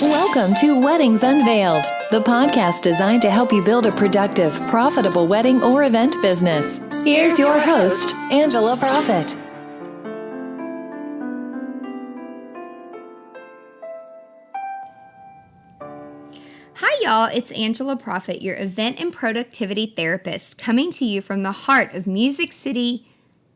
Welcome to Weddings Unveiled, the podcast designed to help you build a productive, profitable wedding or event business. Here's your host, Angela Profit. Hi, y'all. It's Angela Profit, your event and productivity therapist, coming to you from the heart of Music City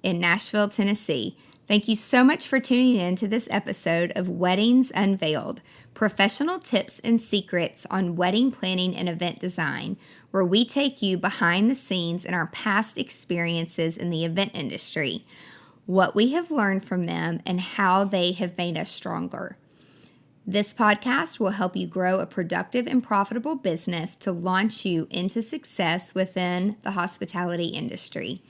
in Nashville, Tennessee. Thank you so much for tuning in to this episode of Weddings Unveiled, professional tips and secrets on wedding planning and event design, where we take you behind the scenes in our past experiences in the event industry, what we have learned from them, and how they have made us stronger. This podcast will help you grow a productive and profitable business to launch you into success within the hospitality industry.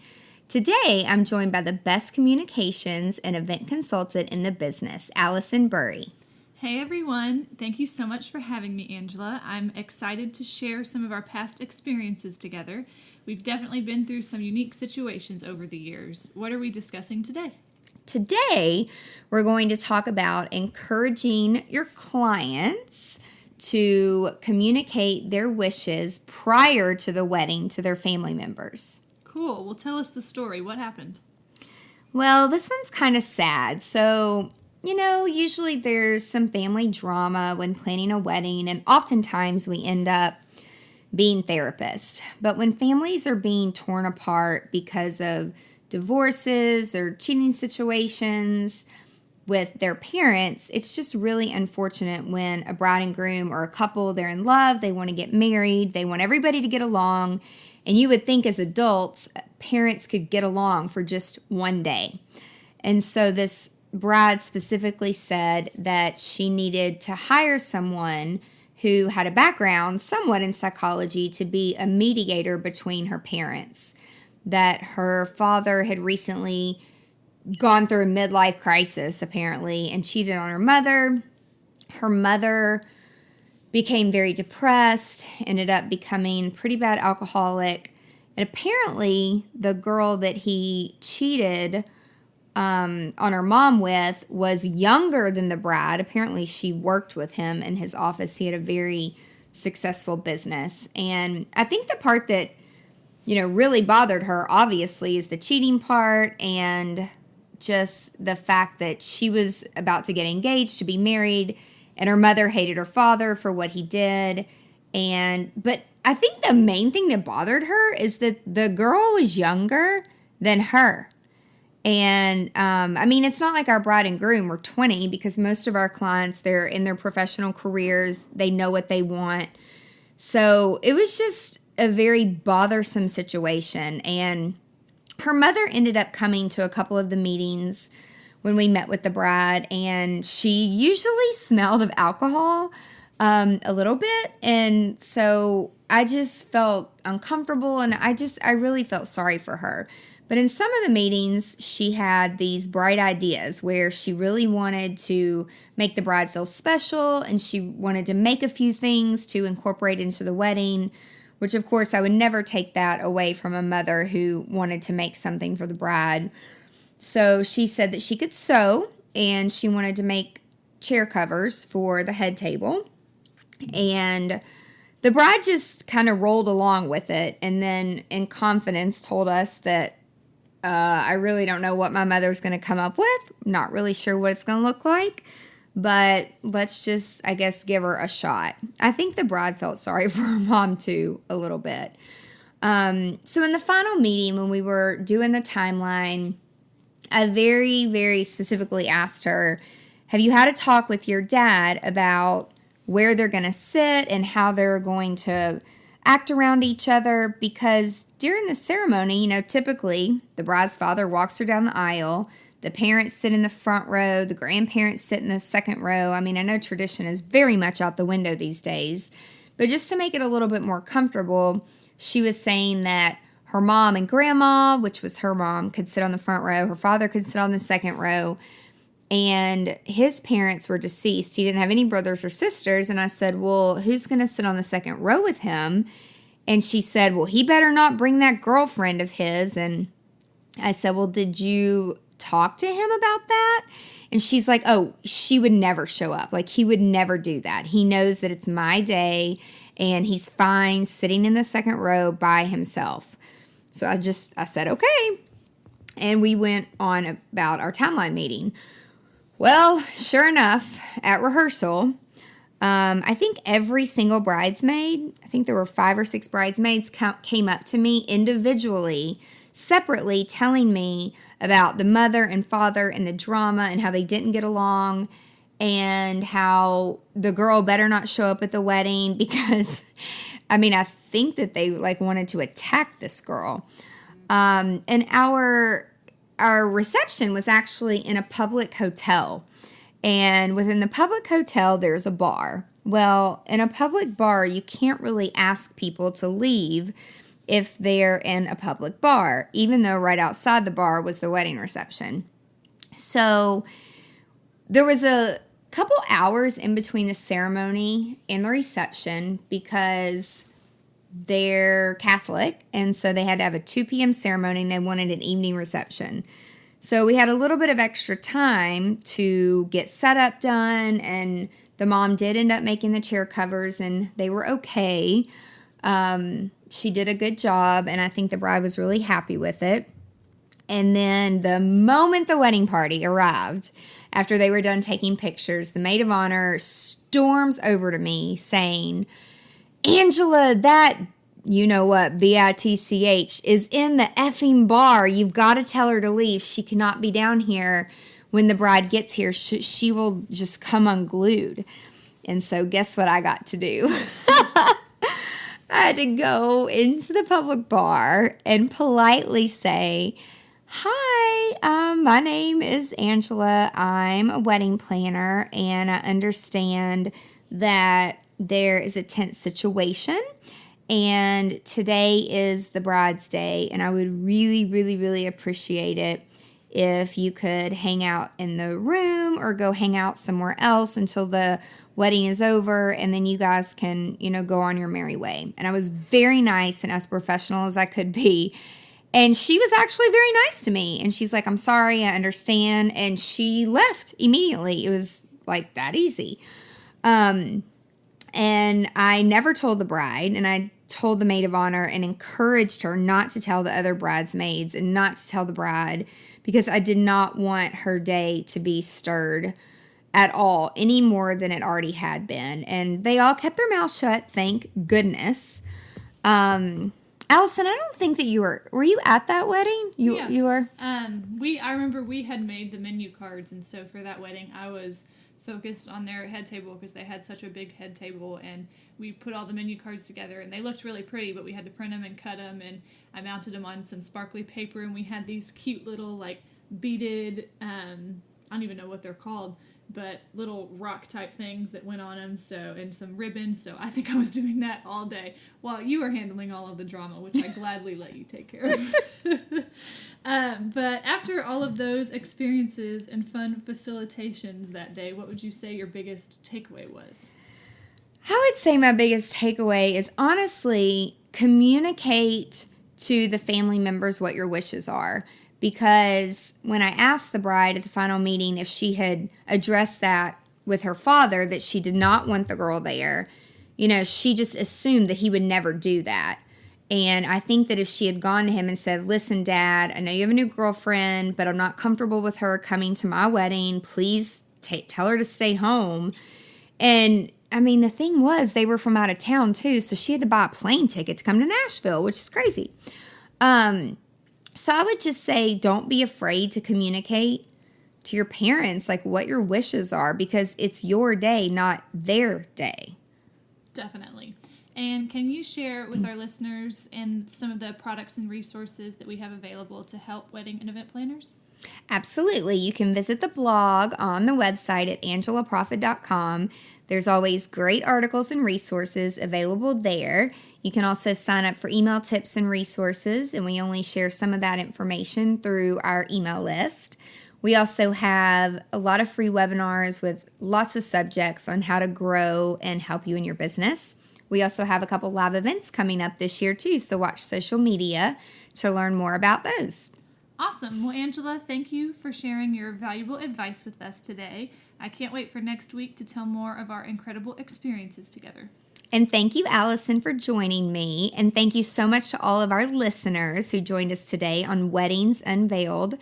Today, I'm joined by the best communications and event consultant in the business, Alison Burry. Hey everyone, thank you so much for having me, Angela. I'm excited to share some of our past experiences together. We've definitely been through some unique situations over the years. What are we discussing today? Today, we're going to talk about encouraging your clients to communicate their wishes prior to the wedding to their family members. Cool. Well, tell us the story. What happened? Well, this one's kind of sad. So, usually there's some family drama when planning a wedding, and oftentimes we end up being therapists. But when families are being torn apart because of divorces or cheating situations with their parents, it's just really unfortunate when a bride and groom or a couple, they're in love, they want to get married, they want everybody to get along, and you would think as adults, parents could get along for just one day. And so this bride specifically said that she needed to hire someone who had a background somewhat in psychology to be a mediator between her parents. That her father had recently gone through a midlife crisis, apparently, and cheated on her mother. Her mother became very depressed, ended up becoming pretty bad alcoholic. And apparently, the girl that he cheated on her mom with was younger than the bride. Apparently, she worked with him in his office. He had a very successful business. And I think the part that really bothered her, obviously, is the cheating part and just the fact that she was about to get engaged to be married, and her mother hated her father for what he did. But I think the main thing that bothered her is that the girl was younger than her. And, it's not like our bride and groom were 20, because most of our clients, they're in their professional careers. They know what they want. So it was just a very bothersome situation. And her mother ended up coming to a couple of the meetings when we met with the bride, and she usually smelled of alcohol a little bit. And so I just felt uncomfortable, and I really felt sorry for her. But in some of the meetings, she had these bright ideas where she really wanted to make the bride feel special, and she wanted to make a few things to incorporate into the wedding, which of course I would never take that away from a mother who wanted to make something for the bride. So she said that she could sew, and she wanted to make chair covers for the head table. And the bride just kind of rolled along with it, and then in confidence told us that I really don't know what my mother's going to come up with. Not really sure what it's going to look like, but let's just, I guess, give her a shot. I think the bride felt sorry for her mom, too, a little bit. So in the final meeting, when we were doing the timeline, I very, very specifically asked her, have you had a talk with your dad about where they're going to sit and how they're going to act around each other? Because during the ceremony, typically the bride's father walks her down the aisle. The parents sit in the front row. The grandparents sit in the second row. I know tradition is very much out the window these days. But just to make it a little bit more comfortable, she was saying that her mom and grandma, which was her mom, could sit on the front row. Her father could sit on the second row. And his parents were deceased. He didn't have any brothers or sisters. And I said, well, who's going to sit on the second row with him? And she said, well, he better not bring that girlfriend of his. And I said, well, did you talk to him about that? And she's like, oh, she would never show up. Like, he would never do that. He knows that it's my day, and he's fine sitting in the second row by himself. So I said, okay. And we went on about our timeline meeting. Well, sure enough, at rehearsal, I think every single bridesmaid, I think there were 5 or 6 bridesmaids came up to me individually, separately, telling me about the mother and father and the drama and how they didn't get along and how the girl better not show up at the wedding because, I think that they wanted to attack this girl. And our reception was actually in a public hotel. And within the public hotel, there's a bar. Well, in a public bar, you can't really ask people to leave if they're in a public bar, even though right outside the bar was the wedding reception. So there was a couple hours in between the ceremony and the reception because they're Catholic, and so they had to have a 2 p.m. ceremony, and they wanted an evening reception. So we had a little bit of extra time to get setup done, and the mom did end up making the chair covers, and they were okay. She did a good job, and I think the bride was really happy with it. And then the moment the wedding party arrived, after they were done taking pictures, the maid of honor storms over to me saying, Angela, that, you know what, bitch, is in the effing bar. You've got to tell her to leave. She cannot be down here when the bride gets here. She will just come unglued. And so guess what I got to do? I had to go into the public bar and politely say, hi, my name is Angela. I'm a wedding planner, and I understand that there is a tense situation, and today is the bride's day, and I would really, really, really appreciate it if you could hang out in the room or go hang out somewhere else until the wedding is over, and then you guys can, go on your merry way. And I was very nice and as professional as I could be. And she was actually very nice to me. And she's like, I'm sorry, I understand. And she left immediately. It was like that easy. And I never told the bride, and I told the maid of honor and encouraged her not to tell the other bridesmaids and not to tell the bride, because I did not want her day to be stirred at all, any more than it already had been. And they all kept their mouths shut, thank goodness. Alison, I don't think that were you at that wedding? You were? I remember we had made the menu cards, and so for that wedding, I was focused on their head table because they had such a big head table, and we put all the menu cards together, and they looked really pretty, but we had to print them and cut them, and I mounted them on some sparkly paper, and we had these cute little, beaded, I don't even know what they're called, but little rock type things that went on them, and some ribbons. So I think I was doing that all day while you were handling all of the drama, which I gladly let you take care of. But after all of those experiences and fun facilitations that day, what would you say your biggest takeaway was? I would say my biggest takeaway is honestly communicate to the family members what your wishes are. Because when I asked the bride at the final meeting if she had addressed that with her father, that she did not want the girl there, she just assumed that he would never do that. And I think that if she had gone to him and said, listen, Dad, I know you have a new girlfriend, but I'm not comfortable with her coming to my wedding. Please tell her to stay home. And the thing was, they were from out of town too, so she had to buy a plane ticket to come to Nashville, which is crazy. So I would just say, don't be afraid to communicate to your parents, what your wishes are, because it's your day, not their day. Definitely. And can you share with our listeners and some of the products and resources that we have available to help wedding and event planners? Absolutely. You can visit the blog on the website at angelaprofit.com. There's always great articles and resources available there. You can also sign up for email tips and resources, and we only share some of that information through our email list. We also have a lot of free webinars with lots of subjects on how to grow and help you in your business. We also have a couple live events coming up this year too, so watch social media to learn more about those. Awesome. Well, Angela, thank you for sharing your valuable advice with us today. I can't wait for next week to tell more of our incredible experiences together. And thank you, Alison, for joining me. And thank you so much to all of our listeners who joined us today on Weddings Unveiled,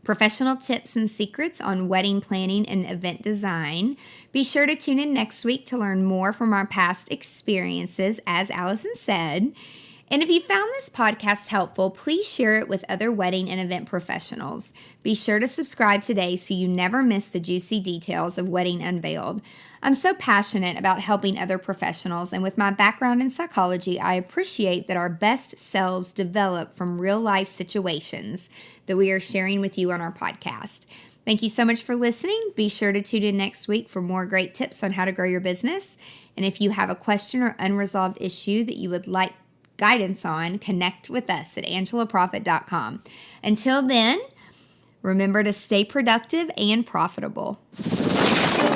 professional tips and secrets on wedding planning and event design. Be sure to tune in next week to learn more from our past experiences, as Alison said. And if you found this podcast helpful, please share it with other wedding and event professionals. Be sure to subscribe today so you never miss the juicy details of Wedding Unveiled. I'm so passionate about helping other professionals, and with my background in psychology, I appreciate that our best selves develop from real-life situations that we are sharing with you on our podcast. Thank you so much for listening. Be sure to tune in next week for more great tips on how to grow your business. And if you have a question or unresolved issue that you would like guidance on, connect with us at angelaprofit.com. Until then, remember to stay productive and profitable.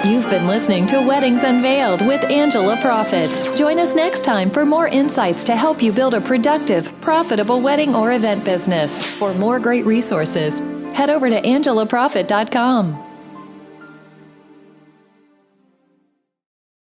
You've been listening to Weddings Unveiled with Angela Profit. Join us next time for more insights to help you build a productive, profitable wedding or event business. For more great resources, head over to angelaprofit.com.